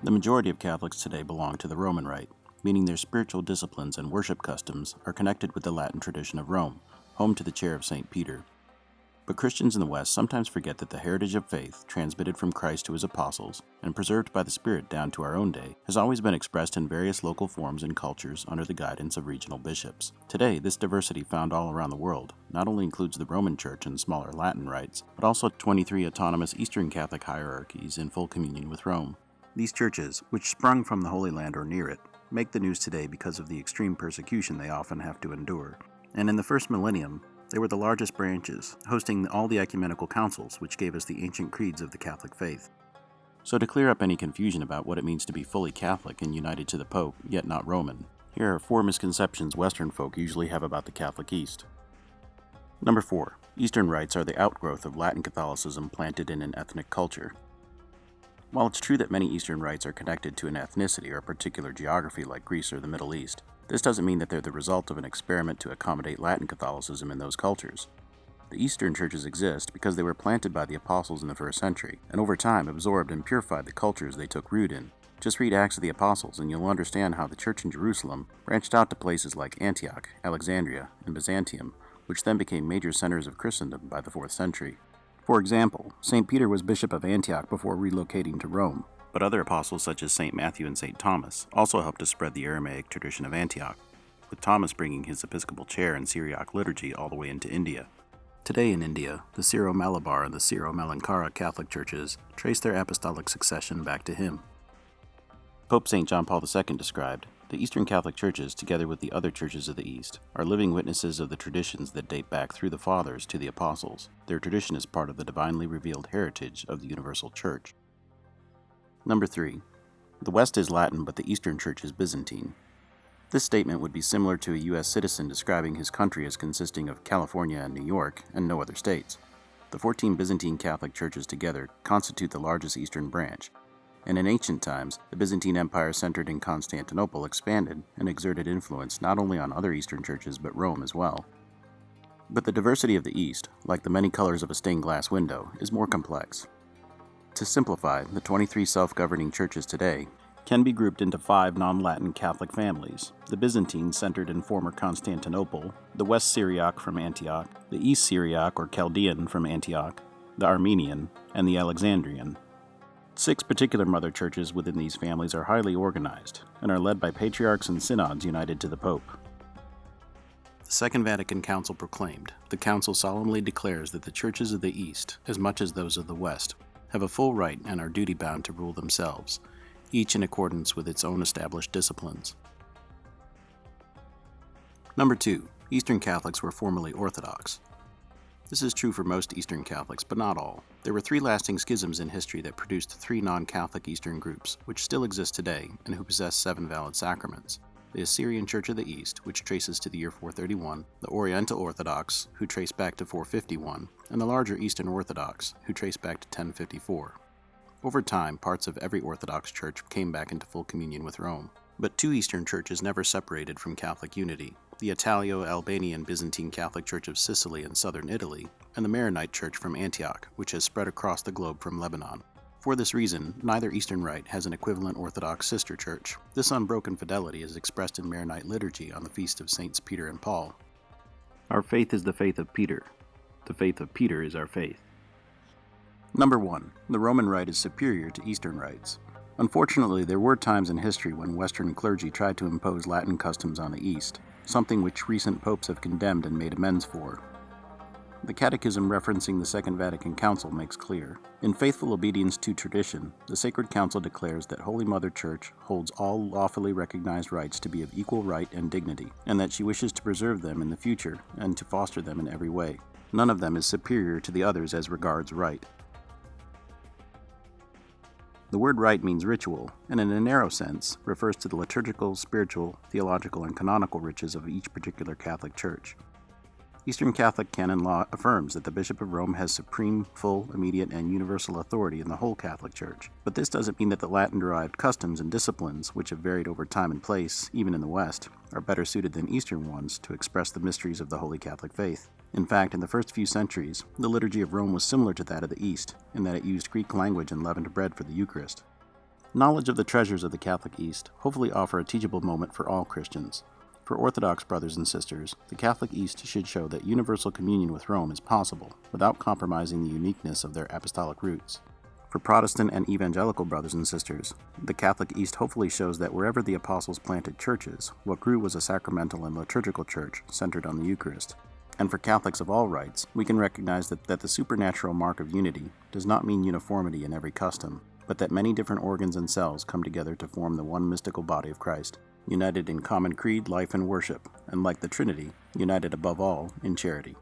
The majority of Catholics today belong to the Roman Rite, meaning their spiritual disciplines and worship customs are connected with the Latin tradition of Rome, home to the chair of St. Peter. But Christians in the West sometimes forget that the heritage of faith, transmitted from Christ to his apostles, and preserved by the Spirit down to our own day, has always been expressed in various local forms and cultures under the guidance of regional bishops. Today, this diversity found all around the world not only includes the Roman Church and smaller Latin rites, but also 23 autonomous Eastern Catholic hierarchies in full communion with Rome. These churches, which sprung from the Holy Land or near it, make the news today because of the extreme persecution they often have to endure. And in the first millennium, they were the largest branches, hosting all the ecumenical councils which gave us the ancient creeds of the Catholic faith. So to clear up any confusion about what it means to be fully Catholic and united to the Pope, yet not Roman, here are 4 misconceptions Western folk usually have about the Catholic East. Number 4. Eastern rites are the outgrowth of Latin Catholicism planted in an ethnic culture. While it's true that many Eastern rites are connected to an ethnicity or a particular geography like Greece or the Middle East, this doesn't mean that they're the result of an experiment to accommodate Latin Catholicism in those cultures. The Eastern churches exist because they were planted by the apostles in the first century, and over time absorbed and purified the cultures they took root in. Just read Acts of the Apostles and you'll understand how the church in Jerusalem branched out to places like Antioch, Alexandria, and Byzantium, which then became major centers of Christendom by the 4th century. For example, St. Peter was bishop of Antioch before relocating to Rome, but other apostles such as St. Matthew and St. Thomas also helped to spread the Aramaic tradition of Antioch, with Thomas bringing his episcopal chair in Syriac liturgy all the way into India. Today in India, the Syro-Malabar and the Syro-Malankara Catholic churches trace their apostolic succession back to him. Pope St. John Paul II described, "The Eastern Catholic churches, together with the other churches of the East, are living witnesses of the traditions that date back through the Fathers to the Apostles. Their tradition is part of the divinely revealed heritage of the Universal Church." Number 3. The West is Latin, but the Eastern Church is Byzantine. This statement would be similar to a U.S. citizen describing his country as consisting of California and New York, and no other states. The 14 Byzantine Catholic churches together constitute the largest Eastern branch, and in ancient times, the Byzantine Empire centered in Constantinople expanded and exerted influence not only on other Eastern churches but Rome as well. But the diversity of the East, like the many colors of a stained glass window, is more complex. To simplify, the 23 self-governing churches today can be grouped into 5 non-Latin Catholic families: the Byzantine, centered in former Constantinople, the West Syriac from Antioch, the East Syriac or Chaldean from Antioch, the Armenian, and the Alexandrian. 6 particular mother churches within these families are highly organized and are led by patriarchs and synods united to the Pope. The Second Vatican Council proclaimed, "The Council solemnly declares that the churches of the East, as much as those of the West, have a full right and are duty-bound to rule themselves, each in accordance with its own established disciplines." Number 2. Eastern Catholics were formerly Orthodox. This is true for most Eastern Catholics, but not all. There were 3 lasting schisms in history that produced 3 non-Catholic Eastern groups, which still exist today and who possess 7 valid sacraments. The Assyrian Church of the East, which traces to the year 431, the Oriental Orthodox, who trace back to 451, and the larger Eastern Orthodox, who trace back to 1054. Over time, parts of every Orthodox church came back into full communion with Rome. But 2 Eastern churches never separated from Catholic unity: the Italo-Albanian Byzantine Catholic Church of Sicily and southern Italy, and the Maronite Church from Antioch, which has spread across the globe from Lebanon. For this reason, neither Eastern Rite has an equivalent Orthodox sister church. This unbroken fidelity is expressed in Maronite liturgy on the feast of Saints Peter and Paul. Our faith is the faith of Peter. The faith of Peter is our faith. Number 1. The Roman Rite is superior to Eastern rites. Unfortunately, there were times in history when Western clergy tried to impose Latin customs on the East, something which recent popes have condemned and made amends for. The Catechism referencing the Second Vatican Council makes clear, in faithful obedience to tradition, the Sacred Council declares that Holy Mother Church holds all lawfully recognized rites to be of equal right and dignity, and that she wishes to preserve them in the future and to foster them in every way. None of them is superior to the others as regards rite. The word rite means ritual, and in a narrow sense, refers to the liturgical, spiritual, theological, and canonical riches of each particular Catholic church. Eastern Catholic canon law affirms that the Bishop of Rome has supreme, full, immediate, and universal authority in the whole Catholic Church. But this doesn't mean that the Latin-derived customs and disciplines, which have varied over time and place, even in the West, are better suited than Eastern ones to express the mysteries of the Holy Catholic faith. In fact, in the first few centuries, the liturgy of Rome was similar to that of the East, in that it used Greek language and leavened bread for the Eucharist. Knowledge of the treasures of the Catholic East hopefully offer a teachable moment for all Christians. For Orthodox brothers and sisters, the Catholic East should show that universal communion with Rome is possible without compromising the uniqueness of their apostolic roots. For Protestant and evangelical brothers and sisters, the Catholic East hopefully shows that wherever the apostles planted churches, what grew was a sacramental and liturgical church centered on the Eucharist. And for Catholics of all rites, we can recognize that the supernatural mark of unity does not mean uniformity in every custom, but that many different organs and cells come together to form the one mystical body of Christ, united in common creed, life, and worship, and like the Trinity, united above all in charity.